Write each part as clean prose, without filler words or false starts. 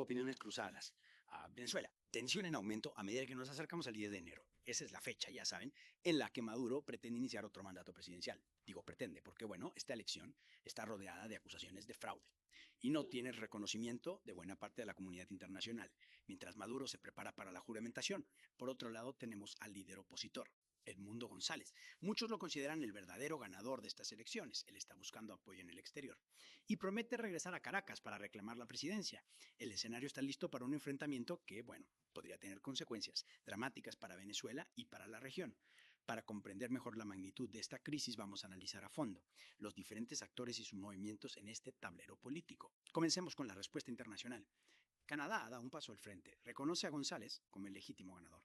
Opiniones cruzadas. Venezuela, tensión en aumento a medida que nos acercamos al 10 de enero. Esa es la fecha, ya saben, en la que Maduro pretende iniciar otro mandato presidencial. Digo pretende, porque bueno, esta elección está rodeada de acusaciones de fraude y no tiene el reconocimiento de buena parte de la comunidad internacional, mientras Maduro se prepara para la juramentación. Por otro lado, tenemos al líder opositor, Edmundo González. Muchos lo consideran el verdadero ganador de estas elecciones. Él está buscando apoyo en el exterior y promete regresar a Caracas para reclamar la presidencia. El escenario está listo para un enfrentamiento que, bueno, podría tener consecuencias dramáticas para Venezuela y para la región. Para comprender mejor la magnitud de esta crisis vamos a analizar a fondo los diferentes actores y sus movimientos en este tablero político. Comencemos con la respuesta internacional. Canadá da un paso al frente, reconoce a González como el legítimo ganador.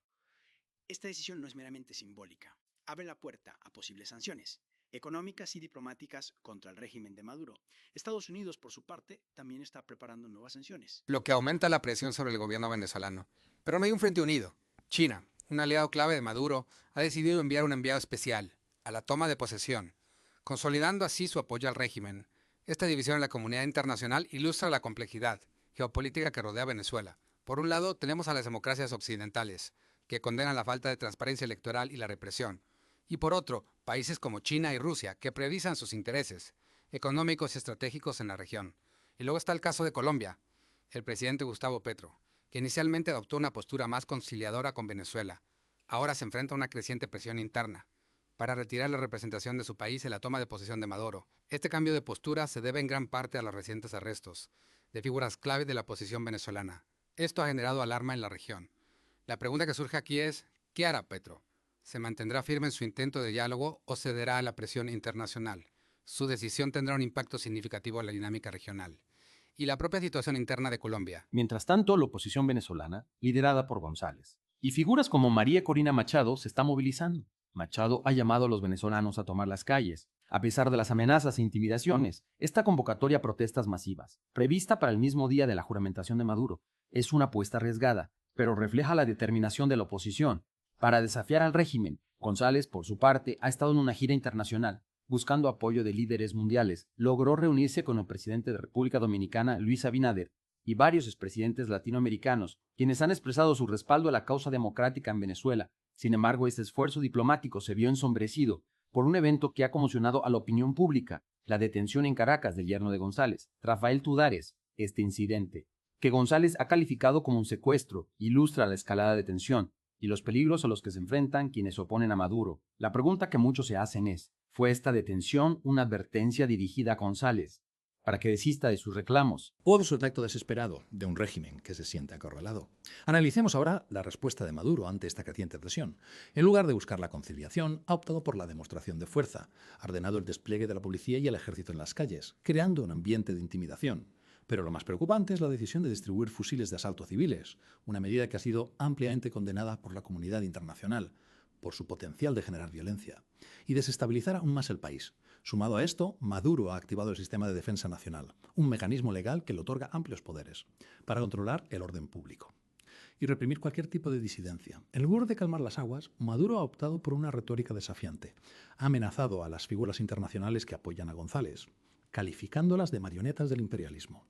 Esta decisión no es meramente simbólica, abre la puerta a posibles sanciones económicas y diplomáticas contra el régimen de Maduro. Estados Unidos, por su parte, también está preparando nuevas sanciones, lo que aumenta la presión sobre el gobierno venezolano. Pero no hay un frente unido. China, un aliado clave de Maduro, ha decidido enviar un enviado especial a la toma de posesión, consolidando así su apoyo al régimen. Esta división en la comunidad internacional ilustra la complejidad geopolítica que rodea a Venezuela. Por un lado, tenemos a las democracias occidentales, que condenan la falta de transparencia electoral y la represión. Y por otro, países como China y Rusia, que priorizan sus intereses económicos y estratégicos en la región. Y luego está el caso de Colombia, el presidente Gustavo Petro, que inicialmente adoptó una postura más conciliadora con Venezuela. Ahora se enfrenta a una creciente presión interna para retirar la representación de su país en la toma de posesión de Maduro. Este cambio de postura se debe en gran parte a los recientes arrestos de figuras clave de la oposición venezolana. Esto ha generado alarma en la región. La pregunta que surge aquí es, ¿qué hará Petro? ¿Se mantendrá firme en su intento de diálogo o cederá a la presión internacional? Su decisión tendrá un impacto significativo en la dinámica regional y la propia situación interna de Colombia. Mientras tanto, la oposición venezolana, liderada por González, y figuras como María Corina Machado se está movilizando. Machado ha llamado a los venezolanos a tomar las calles. A pesar de las amenazas e intimidaciones, esta convocatoria a protestas masivas, prevista para el mismo día de la juramentación de Maduro, es una apuesta arriesgada, pero refleja la determinación de la oposición para desafiar al régimen. González, por su parte, ha estado en una gira internacional, buscando apoyo de líderes mundiales. Logró reunirse con el presidente de República Dominicana, Luis Abinader, y varios expresidentes latinoamericanos, quienes han expresado su respaldo a la causa democrática en Venezuela. Sin embargo, este esfuerzo diplomático se vio ensombrecido por un evento que ha conmocionado a la opinión pública, la detención en Caracas del yerno de González, Rafael Tudares. Este incidente, que González ha calificado como un secuestro, ilustra la escalada de tensión y los peligros a los que se enfrentan quienes se oponen a Maduro. La pregunta que muchos se hacen es, ¿fue esta detención una advertencia dirigida a González para que desista de sus reclamos? ¿O es un acto desesperado de un régimen que se siente acorralado? Analicemos ahora la respuesta de Maduro ante esta creciente presión. En lugar de buscar la conciliación, ha optado por la demostración de fuerza, ha ordenado el despliegue de la policía y el ejército en las calles, creando un ambiente de intimidación. Pero lo más preocupante es la decisión de distribuir fusiles de asalto civiles, una medida que ha sido ampliamente condenada por la comunidad internacional, por su potencial de generar violencia y desestabilizar aún más el país. Sumado a esto, Maduro ha activado el Sistema de Defensa Nacional, un mecanismo legal que le otorga amplios poderes para controlar el orden público y reprimir cualquier tipo de disidencia. En lugar de calmar las aguas, Maduro ha optado por una retórica desafiante. Ha amenazado a las figuras internacionales que apoyan a González, calificándolas de marionetas del imperialismo.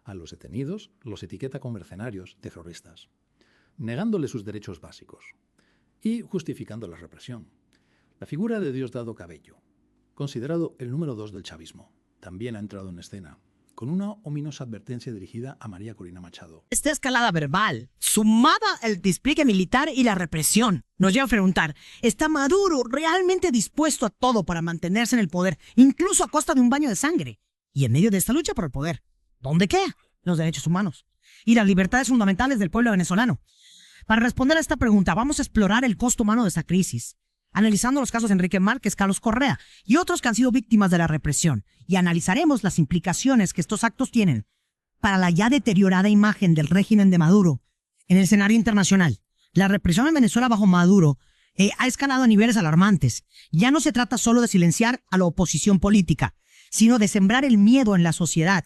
A los detenidos los etiqueta como mercenarios, terroristas, negándoles sus derechos básicos y justificando la represión. La figura de Diosdado Cabello, considerado el número 2 del chavismo, también ha entrado en escena, con una ominosa advertencia dirigida a María Corina Machado. Esta escalada verbal, sumada al despliegue militar y la represión, nos lleva a preguntar, ¿está Maduro realmente dispuesto a todo para mantenerse en el poder, incluso a costa de un baño de sangre? Y en medio de esta lucha por el poder, ¿dónde quedan los derechos humanos y las libertades fundamentales del pueblo venezolano? Para responder a esta pregunta, vamos a explorar el costo humano de esta crisis, analizando los casos de Enrique Márquez, Carlos Correa y otros que han sido víctimas de la represión, y analizaremos las implicaciones que estos actos tienen para la ya deteriorada imagen del régimen de Maduro en el escenario internacional. La represión en Venezuela bajo Maduro ha escalado a niveles alarmantes. Ya no se trata solo de silenciar a la oposición política, sino de sembrar el miedo en la sociedad,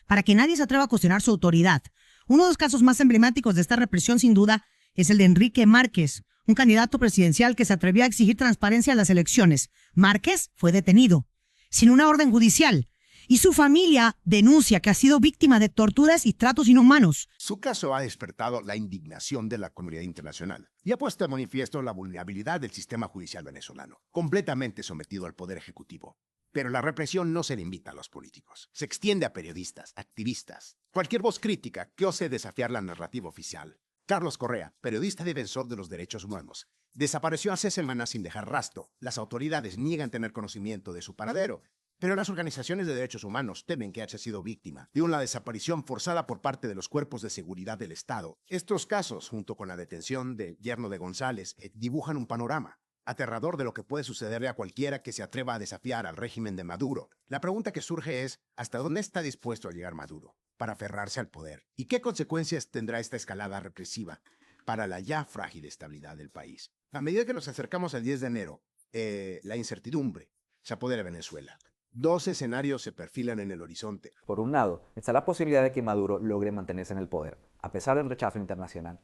para que nadie se atreva a cuestionar su autoridad. Uno de los casos más emblemáticos de esta represión, sin duda, es el de Enrique Márquez, un candidato presidencial que se atrevió a exigir transparencia en las elecciones. Márquez fue detenido, sin una orden judicial, y su familia denuncia que ha sido víctima de torturas y tratos inhumanos. Su caso ha despertado la indignación de la comunidad internacional y ha puesto de manifiesto la vulnerabilidad del sistema judicial venezolano, completamente sometido al poder ejecutivo. Pero la represión no se limita a los políticos. Se extiende a periodistas, activistas, cualquier voz crítica que ose desafiar la narrativa oficial. Carlos Correa, periodista defensor de los derechos humanos, desapareció hace semanas sin dejar rastro. Las autoridades niegan tener conocimiento de su paradero, pero las organizaciones de derechos humanos temen que haya sido víctima de una desaparición forzada por parte de los cuerpos de seguridad del Estado. Estos casos, junto con la detención del yerno de González, dibujan un panorama aterrador de lo que puede sucederle a cualquiera que se atreva a desafiar al régimen de Maduro. La pregunta que surge es, ¿hasta dónde está dispuesto a llegar Maduro para aferrarse al poder? ¿Y qué consecuencias tendrá esta escalada represiva para la ya frágil estabilidad del país? A medida que nos acercamos al 10 de enero, la incertidumbre se apodera de Venezuela. Dos escenarios se perfilan en el horizonte. Por un lado, está la posibilidad de que Maduro logre mantenerse en el poder, a pesar del rechazo internacional,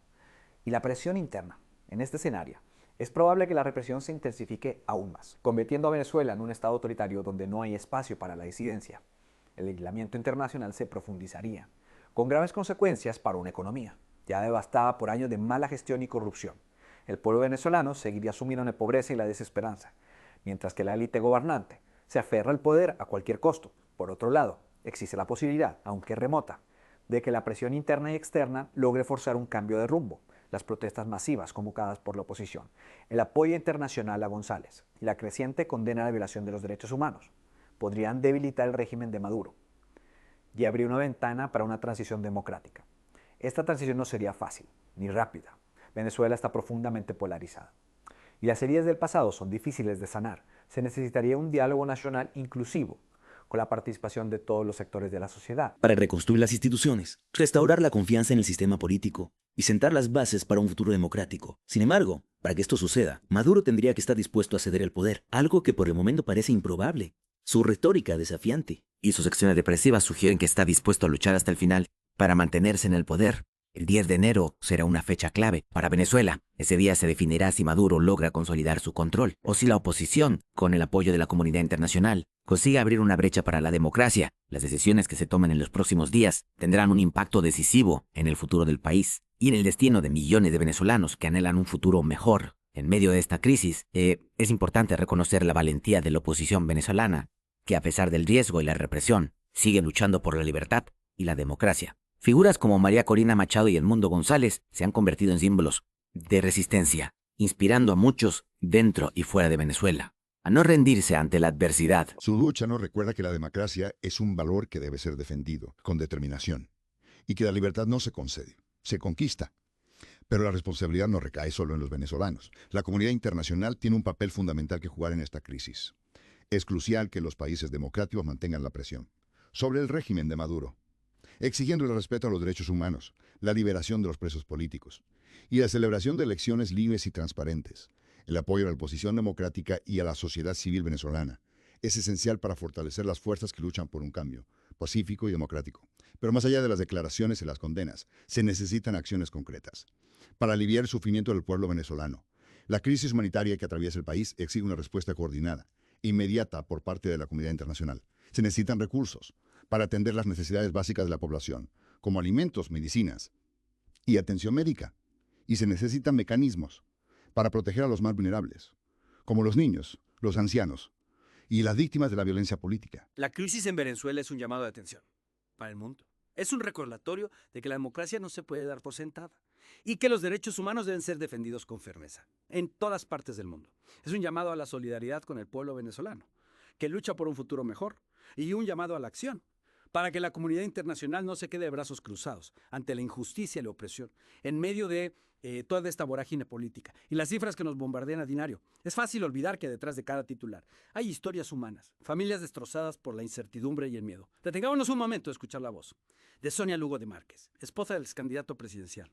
y la presión interna. En este escenario, es probable que la represión se intensifique aún más, convirtiendo a Venezuela en un estado autoritario donde no hay espacio para la disidencia. El aislamiento internacional se profundizaría, con graves consecuencias para una economía, ya devastada por años de mala gestión y corrupción. El pueblo venezolano seguiría sumido en la pobreza y la desesperanza, mientras que la élite gobernante se aferra al poder a cualquier costo. Por otro lado, existe la posibilidad, aunque remota, de que la presión interna y externa logre forzar un cambio de rumbo. Las protestas masivas convocadas por la oposición, el apoyo internacional a González y la creciente condena a la violación de los derechos humanos podrían debilitar el régimen de Maduro y abrir una ventana para una transición democrática. Esta transición no sería fácil ni rápida. Venezuela está profundamente polarizada y las heridas del pasado son difíciles de sanar. Se necesitaría un diálogo nacional inclusivo, con la participación de todos los sectores de la sociedad. Para reconstruir las instituciones, restaurar la confianza en el sistema político y sentar las bases para un futuro democrático. Sin embargo, para que esto suceda, Maduro tendría que estar dispuesto a ceder el poder, algo que por el momento parece improbable. Su retórica desafiante y sus acciones represivas sugieren que está dispuesto a luchar hasta el final para mantenerse en el poder. El 10 de enero será una fecha clave para Venezuela. Ese día se definirá si Maduro logra consolidar su control o si la oposición, con el apoyo de la comunidad internacional, consigue abrir una brecha para la democracia. Las decisiones que se tomen en los próximos días tendrán un impacto decisivo en el futuro del país y en el destino de millones de venezolanos que anhelan un futuro mejor. En medio de esta crisis, es importante reconocer la valentía de la oposición venezolana, que a pesar del riesgo y la represión, sigue luchando por la libertad y la democracia. Figuras como María Corina Machado y Edmundo González se han convertido en símbolos de resistencia, inspirando a muchos dentro y fuera de Venezuela a no rendirse ante la adversidad. Su lucha nos recuerda que la democracia es un valor que debe ser defendido con determinación y que la libertad no se concede, se conquista. Pero la responsabilidad no recae solo en los venezolanos. La comunidad internacional tiene un papel fundamental que jugar en esta crisis. Es crucial que los países democráticos mantengan la presión sobre el régimen de Maduro, exigiendo el respeto a los derechos humanos, la liberación de los presos políticos y la celebración de elecciones libres y transparentes. El apoyo a la oposición democrática y a la sociedad civil venezolana es esencial para fortalecer las fuerzas que luchan por un cambio pacífico y democrático. Pero más allá de las declaraciones y las condenas, se necesitan acciones concretas para aliviar el sufrimiento del pueblo venezolano. La crisis humanitaria que atraviesa el país exige una respuesta coordinada, inmediata por parte de la comunidad internacional. Se necesitan recursos para atender las necesidades básicas de la población, como alimentos, medicinas y atención médica. Y se necesitan mecanismos para proteger a los más vulnerables, como los niños, los ancianos y las víctimas de la violencia política. La crisis en Venezuela es un llamado de atención para el mundo. Es un recordatorio de que la democracia no se puede dar por sentada y que los derechos humanos deben ser defendidos con firmeza en todas partes del mundo. Es un llamado a la solidaridad con el pueblo venezolano, que lucha por un futuro mejor, y un llamado a la acción para que la comunidad internacional no se quede de brazos cruzados ante la injusticia y la opresión en medio de toda esta vorágine política y las cifras que nos bombardean a diario. Es fácil olvidar que detrás de cada titular hay historias humanas, familias destrozadas por la incertidumbre y el miedo. Detengámonos un momento a escuchar la voz de Sonia Lugo de Márquez, esposa del excandidato presidencial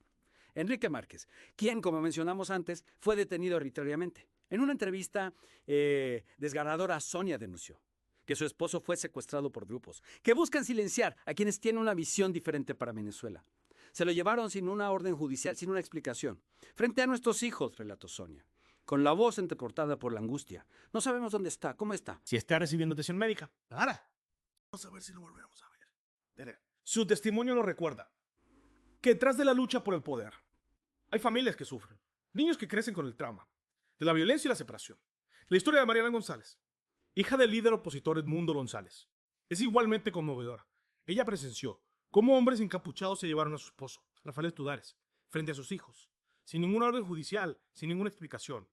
Enrique Márquez, quien, como mencionamos antes, fue detenido arbitrariamente. En una entrevista desgarradora, Sonia denunció que su esposo fue secuestrado por grupos que buscan silenciar a quienes tienen una visión diferente para Venezuela. Se lo llevaron sin una orden judicial, sin una explicación. Frente a nuestros hijos, relató Sonia, con la voz entrecortada por la angustia. No sabemos dónde está, cómo está. Si está recibiendo atención médica. Clara, Vamos a ver si lo volvemos a ver. Su testimonio nos recuerda que detrás de la lucha por el poder hay familias que sufren, niños que crecen con el trauma de la violencia y la separación. La historia de Mariana González, hija del líder opositor Edmundo González, es igualmente conmovedora. Ella presenció cómo hombres encapuchados se llevaron a su esposo, Rafael Estudares, frente a sus hijos, sin ninguna orden judicial, sin ninguna explicación.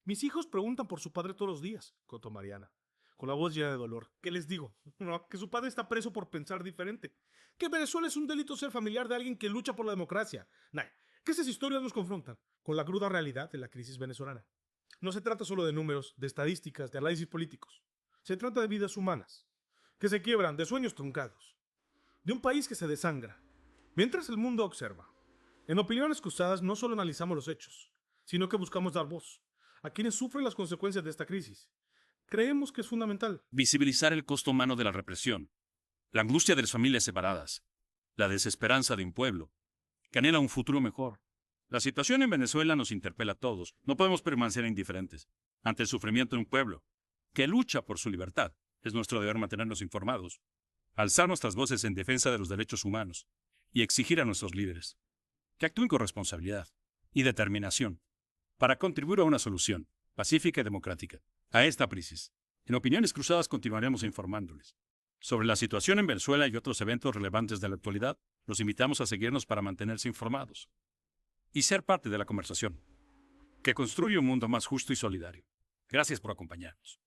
Mis hijos preguntan por su padre todos los días, contó Mariana, con la voz llena de dolor. ¿Qué les digo? No, que su padre está preso por pensar diferente. Que Venezuela es un delito ser familiar de alguien que lucha por la democracia. Nah, que esas historias nos confrontan con la cruda realidad de la crisis venezolana. No se trata solo de números, de estadísticas, de análisis políticos. Se trata de vidas humanas, que se quiebran, de sueños truncados, de un país que se desangra, mientras el mundo observa. En Opiniones Cruzadas no solo analizamos los hechos, sino que buscamos dar voz a quienes sufren las consecuencias de esta crisis. Creemos que es fundamental visibilizar el costo humano de la represión, la angustia de las familias separadas, la desesperanza de un pueblo que anhela un futuro mejor. La situación en Venezuela nos interpela a todos. No podemos permanecer indiferentes ante el sufrimiento de un pueblo que lucha por su libertad. Es nuestro deber mantenernos informados, alzar nuestras voces en defensa de los derechos humanos y exigir a nuestros líderes que actúen con responsabilidad y determinación para contribuir a una solución pacífica y democrática a esta crisis. En Opiniones Cruzadas continuaremos informándoles sobre la situación en Venezuela y otros eventos relevantes de la actualidad. Los invitamos a seguirnos para mantenerse informados y ser parte de la conversación que construye un mundo más justo y solidario. Gracias por acompañarnos.